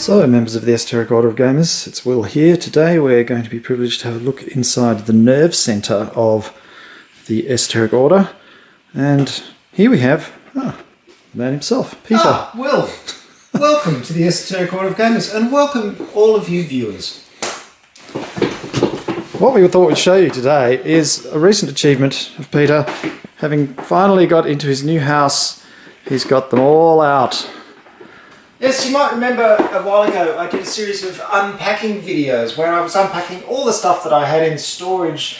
So, members of the Esoteric Order of Gamers, it's Will here. Today we're going to be privileged to have a look inside the nerve centre of the Esoteric Order. And here we have the man himself, Peter. Will, welcome to the Esoteric Order of Gamers, and welcome all of you viewers. What we thought we'd show you today is a recent achievement of Peter. Having finally got into his new house, he's got them all out. Yes, you might remember a while ago I did a series of unpacking videos where I was unpacking all the stuff that I had in storage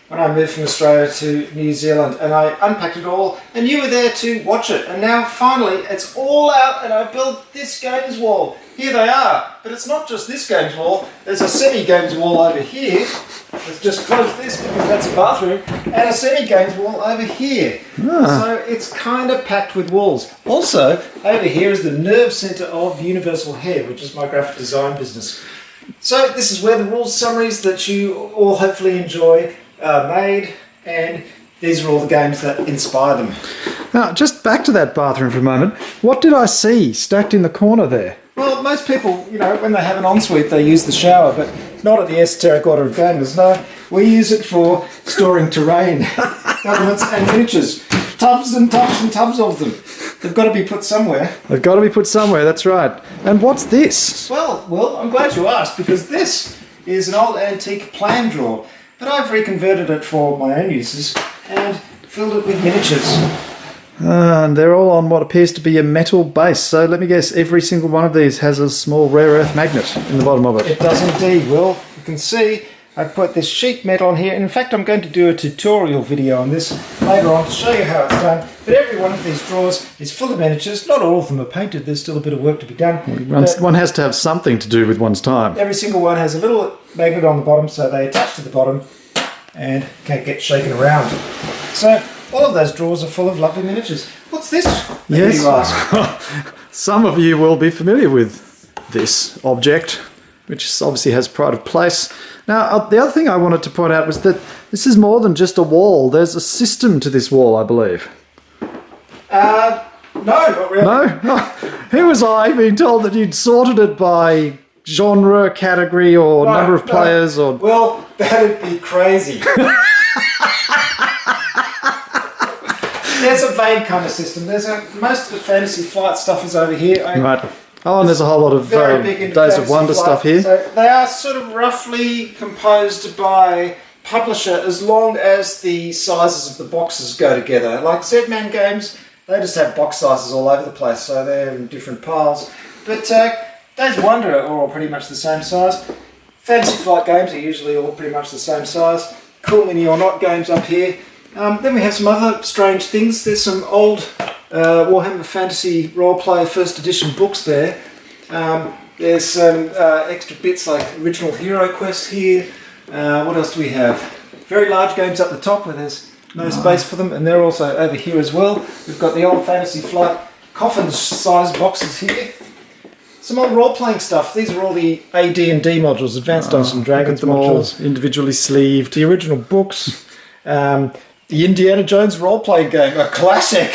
when I moved from Australia to New Zealand, and I unpacked it all and you were there to watch it, and now finally it's all out and I built this games wall. Here they are, but it's not just this games wall, there's a semi-games wall over here. Let's just close this because that's a bathroom, and a semi-games wall over here. So it's kind of packed with walls. Also, over here is the nerve centre of Universal Head, which is my graphic design business. So this is where the rules summaries that you all hopefully enjoy are made, and these are all the games that inspire them. Now, just back to that bathroom for a moment. What did I see stacked in the corner there? Well, most people, you know, when they have an ensuite, they use the shower, but not at the Esoteric Order of Gamers. No, we use it for storing terrain, governments and miniatures. Tubs and tubs and tubs of them. They've got to be put somewhere. They've got to be put somewhere, that's right. And what's this? Well, I'm glad you asked, because this is an old antique plan drawer, but I've reconverted it for my own uses and filled it with miniatures. And they're all on what appears to be a metal base. So let me guess, every single one of these has a small rare earth magnet in the bottom of it. It does indeed, Will. You can see I've put this sheet metal on here. In fact, I'm going to do a tutorial video on this later on to show you how it's done. But every one of these drawers is full of miniatures. Not all of them are painted. There's still a bit of work to be done. One has to have something to do with one's time. Every single one has a little magnet on the bottom, so they attach to the bottom and can't get shaken around. So all of those drawers are full of lovely miniatures. What's this? Yes. You ask. Some of you will be familiar with this object, which obviously has pride of place. Now, the other thing I wanted to point out was that this is more than just a wall. There's a system to this wall, I believe. No, not really. No? Who was I being told that you'd sorted it by genre, category, or number of players? Or Well, that'd be crazy. There's a vague kind of system. Most of the Fantasy Flight stuff is over here. right. Oh, and there's a whole lot of Days of Wonder stuff here. So they are sort of roughly composed by publisher, as long as the sizes of the boxes go together. Like Z-Man games, they just have box sizes all over the place, so they're in different piles. But Days of Wonder are all pretty much the same size. Fantasy Flight games are usually all pretty much the same size. Cool Mini or Not games up here. Then we have some other strange things. There's some old Warhammer Fantasy Roleplay First Edition books there. There's some extra bits like Original Hero Quest here. What else do we have? Very large games up the top where there's no space for them, and they're also over here as well. We've got the old Fantasy Flight coffin-sized boxes here. Some old role-playing stuff. These are all the AD&D modules, Advanced Dungeons and Dragons modules. All individually sleeved. The original books. The Indiana Jones role-playing game, a classic.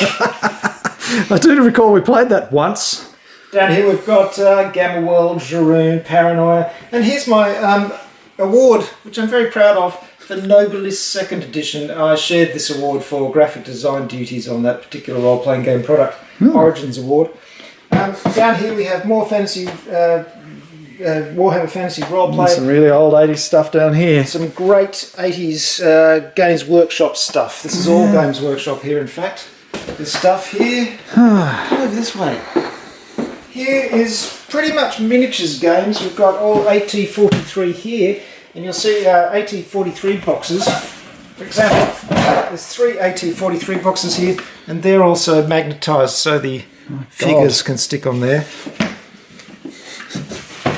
I do recall we played that once. Down here we've got Gamma World, Jaroon, Paranoia, and here's my award, which I'm very proud of, for Nobilis 2nd Edition. I shared this award for graphic design duties on that particular role-playing game product, Origins Award. Down here we have more fantasy, Warhammer Fantasy Roleplay. Some really old 80s stuff down here. Some great 80s Games Workshop stuff. This is all Games Workshop here, in fact. This stuff here. Come over this way. Here is pretty much miniatures games. We've got all AT-43 here, and you'll see AT-43 boxes. For example, there's 3 AT-43 boxes here, and they're also magnetised, so the figures can stick on there.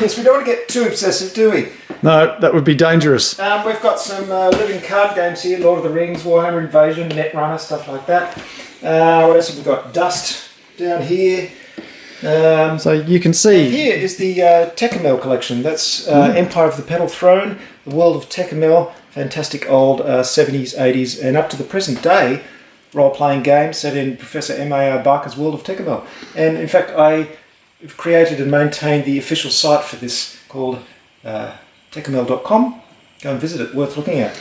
Yes, we don't want to get too obsessive, do we? No, that would be dangerous. We've got some living card games here, Lord of the Rings, Warhammer Invasion, Netrunner, stuff like that. What else have we got? Dust down here. So you can see... Here is the Tecumel collection. That's Empire of the Petal Throne, The World of Tecumel, fantastic old 70s, 80s, and up to the present day role-playing game set in Professor M.A.R. Barker's World of Tecumel. And in fact, I we've created and maintained the official site for this called techamel.com. Go and visit it, worth looking at.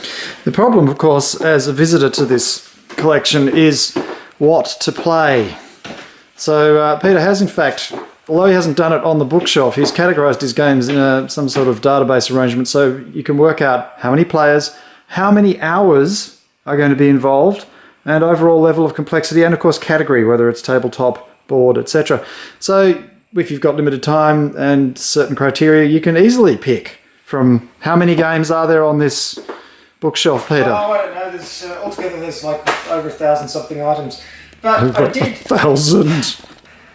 The problem, of course, as a visitor to this collection is what to play. So Peter has, in fact, although he hasn't done it on the bookshelf, he's categorised his games in some sort of database arrangement so you can work out how many players, how many hours are going to be involved, and overall level of complexity, and of course category, whether it's tabletop, board, etc. So if you've got limited time and certain criteria, you can easily pick from how many games are there on this bookshelf, Peter? Oh, I don't know. There's altogether there's like over 1,000 something items. But I did 1,000.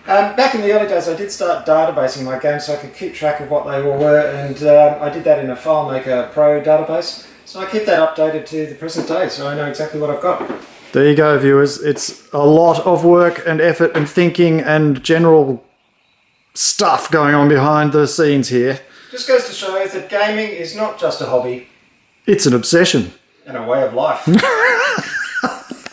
back in the early days, I did start databasing my games so I could keep track of what they all were, and I did that in a FileMaker Pro database. So I keep that updated to the present day, so I know exactly what I've got. There you go, viewers. It's a lot of work and effort and thinking and general stuff going on behind the scenes here. Just goes to show that gaming is not just a hobby. It's an obsession. And a way of life.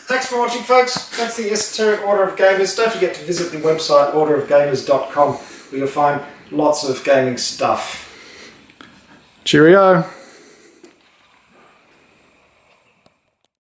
Thanks for watching, folks. That's the Esoteric Order of Gamers. Don't forget to visit the website orderofgamers.com where you'll find lots of gaming stuff. Cheerio.